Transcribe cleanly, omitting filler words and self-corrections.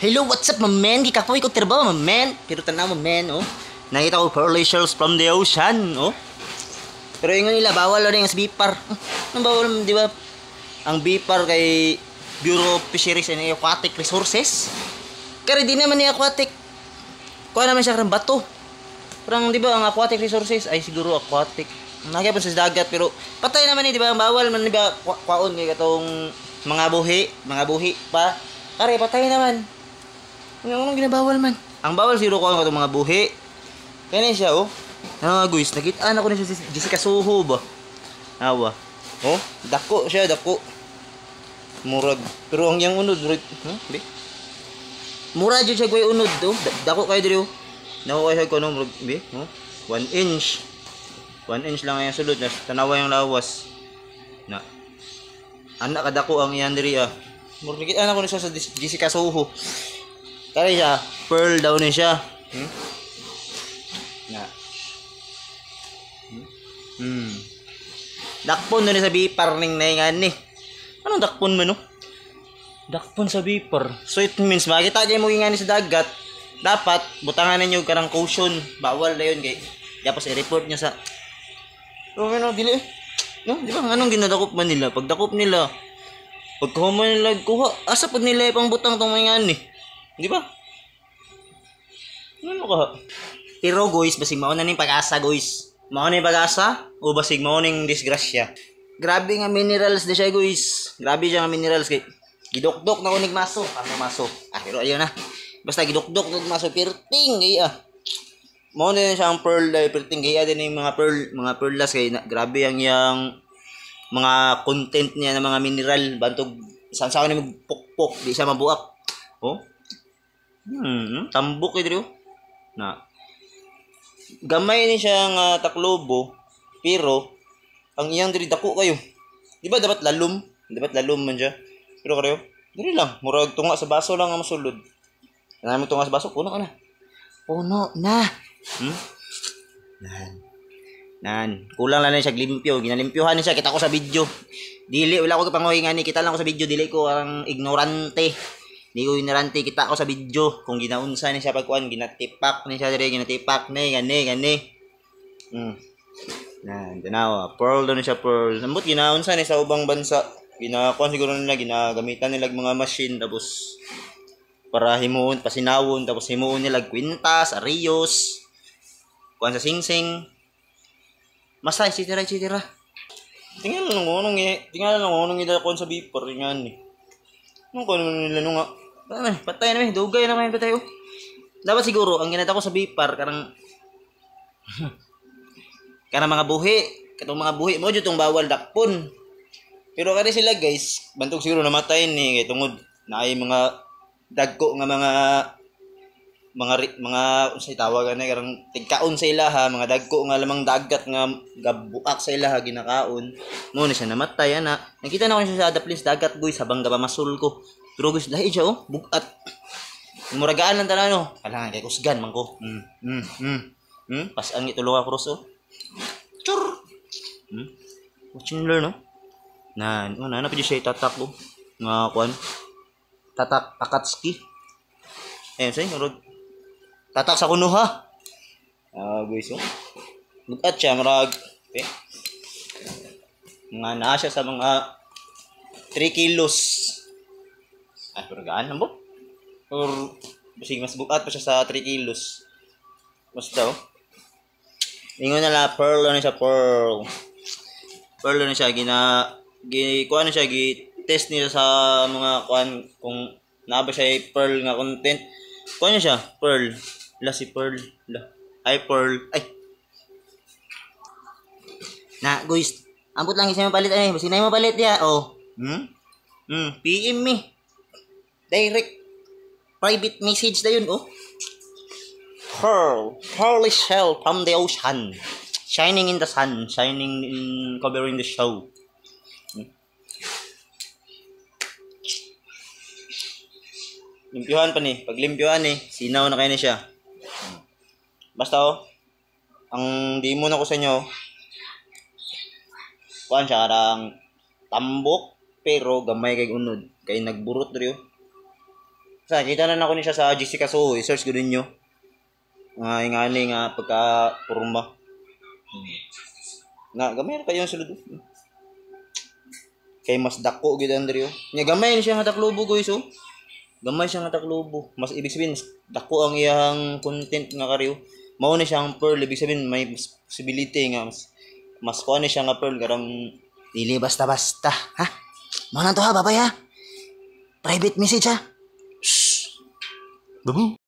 Hello, what's up, my man? Gikapoy ko trabaho, my man. Pero tanaw, my man, oh. Nakita ko pearly shells from the ocean, oh. Pero yung nila, bawal rin ang bipar. Ang bawal, di ba? Ang bipar kay Bureau of Fisheries and Aquatic Resources. Kaya di naman ni aquatic. Kuha naman siya karang bato. Parang, di ba, ang aquatic resources ay siguro aquatic. Nagyapon sa dagat, pero patay naman di ba? Ang bawal man, di ba? Kwaon kay katong mga buhi pa. Kare, patay naman. Anong ginabawal man? Ang bawal siguro ko itong mga buhi. Kaya siya, oh. Ano nga, guys, nakitaan ako na siya Jessica Soho ba? Awa. Oh, dako siya, dako. Murag. Pero ang yang unod, be? Murag yun siya guy unod, oh. Dako kayo dito. Nakuha siya ko, no, murag, be? Oh, 1 inch. 1 inch lang yung sulod. Tanawa yung lawas. Na. Anak kadako ang iyan diri, ah. Murag, nakitaan ako na siya sa Jessica Soho. Kaya siya, pearl daw ni siya. Na. Dakpon doon sa bipar ning naingan ni. Anong dakpon man no? Dakpon sa bipar. So it means makita kayo mo ingani sa dagat, dapat butangan ninyo karang caution. Bawal na yun kay. Tapos i-report nyo sa ano dili. No, di ba anong ginadakop man nila? Pag dakop nila, pagkuha nila kuha, asa pud nila ipang butang tong ingani. Di ba? Ano ka? Pero guys, basig mao na ning pag-asa guys. Mao na ning pag-asa o basig mao ning disgrasya. Grabe nga minerals di siya guys. Grabe siya nga minerals kay gidokdok na ko nig maso. Ano maso? Pero ayun na. Basta gidokdok nig maso perting gay Mao na siya ang pearl perting gay din yung mga pearlas kay grabe ang yang mga content niya ng mga mineral bantog sansaw ni magpukpok di siya mabuak. Oh. Tambok dito na gamay ni siya nga taklobo pero ang iyang diri dako kayo. Di ba dapat lalom? Dapat lalom man siya. Pero kayo, diri lang murag tunga sa baso lang ang masulod. Ano mo tunga sa baso? Puno na. Puno na. Nan. Kulang lang na siya limpyo. Ginalimpyohan ni siya kita ko sa video. Dili wala ko panguhingan ni kita lang ko sa video dili ko ang ignorante. Di ko ignorante kita ko sa video kung ginaunsa ni siya pagkuan ginatipak ni siya dire ginatipak ni gani. Nan tanawa pearl daw ni siya pearl. Sambot ginaunsa ni sa ubang bansa. Ginakuan siguro nila ginagamitan nila mga machine tapos para himuon pasinawon tapos himuon nila kwintas, arios. Kuan sa singsing. Masay etc. Tingnan lang ngonong ida kuan sa bipor nga ni. Nung kuan nila nung nga patay na dugay na may patay oh. Dapat siguro ang ginata ko sa bipar karang mga buhi, katong mga buhi mo jud tong bawal dakpon. Pero kani sila guys, bantog siguro namatay ni kay tungod naay mga dagko nga mga unsay tawagan na karang tigkaon sa ilaha, mga dagko nga lamang dagat nga gabuak sa ilaha ginakaon. Mo ni siya namatay ana. Nakita na ko siya sa Adaplins dagat guys habang gapamasul ko. Pero guys, lahi siya oh, bugat. Muragaan lang tanan no. Kailangan kay kusgan man ko. Pasan itulong ako cross oh. Chur. Watching learn no. Na pa siya tatak ko. Nga kuan. Tatak Akatsuki. Say, murag tatak sa kuno ha. Guys oh. Bugat siya murag. Okay. Nga naa siya sa mga 3 kilos. Pero gaan lang po. Or basig mas bukat pa siya sa 3 kilos. Basta oh. Ingon na la pearl na siya pearl. Pearl na siya kuan na siya test niya sa mga kuan kung naa ba siya pearl nga content. Kuan niya siya pearl. Si pearl. Ay pearl. Ay. Na guys, ambot lang isa mapalit ay. Basig na mo palit dia. Oh. PM me. Direct private message na yun, oh. Pearly shell from the ocean. Shining in the sun. Covering the show. Limpyuhan pa ni. Pag limpyuhan ni, sinaw na kayo na siya. Basta, oh. Ang di mo na ko sa inyo, kuhan siya karang tambok, pero gamay kay unod. Kay nagburot rin, oh. Sa kita na nako ni siya sa Jessica So, i-search gud ninyo. Nga ingani nga pagka porma. Na gamay ra kayo sulod. Kay mas dako gid Andrea. Nya gamay ni siya nga taklubo guys oh. Gamay siya nga taklubo. Mas ibig sabihin mas dako ang iyang content nga kariyo. Mao ni siyang pearl ibig sabihin may possibility nga mas kuha ni siya nga pearl karang dili basta-basta, ha? Mao na to ha, babay ha. Private message ha. Shh. Babu.